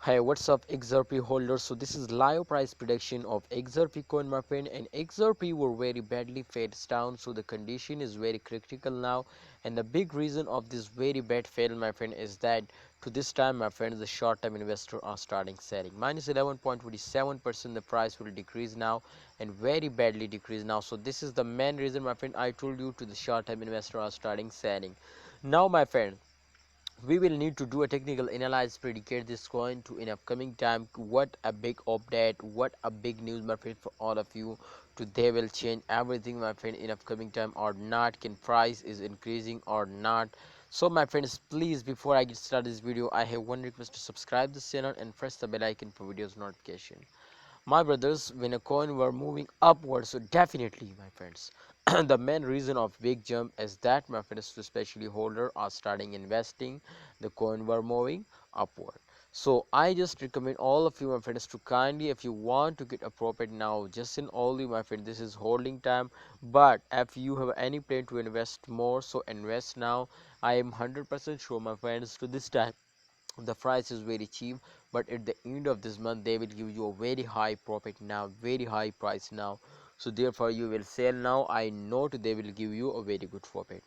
Hey, what's up XRP holders? So this is live price prediction of XRP coin, my friend, and XRP were very badly fades down, so the condition is very critical now. And the big reason of this very bad fail, my friend, is that to this time, my friends, the short-term investors are starting selling. Minus 11.27%, the price will decrease now and very badly decrease now. So this is the main reason, my friend, I told you to the short-term investors are starting selling. Now, my friend, we will need to do a technical analysis predicate this coin to in upcoming time. What a big update, what a big news, my friend, for all of you. Today will change everything, my friend, in upcoming time or not. Can price is increasing or not? So my friends, please, before I get started this video, I have one request: to subscribe this channel and press the bell icon for videos notification. My brothers, when a coin were moving upwards, so definitely, my friends, the main reason of big jump is that, my friends, especially holder are starting investing, the coin were moving upward. So I just recommend all of you, my friends, to kindly, if you want to get a profit now, just in only, my friend, this is holding time. But if you have any plan to invest more, so invest now. I am 100% sure, my friends, to this time the price is very cheap, but at the end of this month they will give you a very high profit now, very high price now. So therefore you will sell now. I know they will give you a very good profit.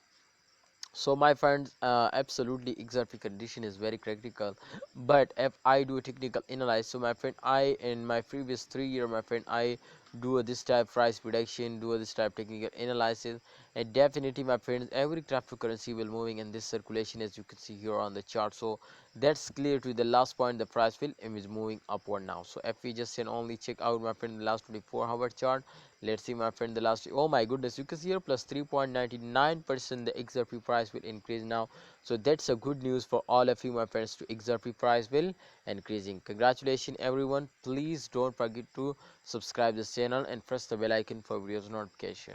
So my friends, absolutely XRP condition is very critical. But if I do a technical analysis, so my friend, I in my previous 3 year, my friend, I do this type price prediction, do this type technical analysis, and definitely, my friends, every cryptocurrency will moving in this circulation, as you can see here on the chart. So that's clear to the last point, the price will is moving upward now. So if we just can only check out, my friend, the last 24-hour chart. Let's see, my friend, the last, oh my goodness, you can see here plus 3.99% the XRP price will increase now. So that's a good news for all of you, my friends, to XRP price will increasing. Congratulations everyone. Please don't forget to subscribe this channel and press the bell icon for videos notification.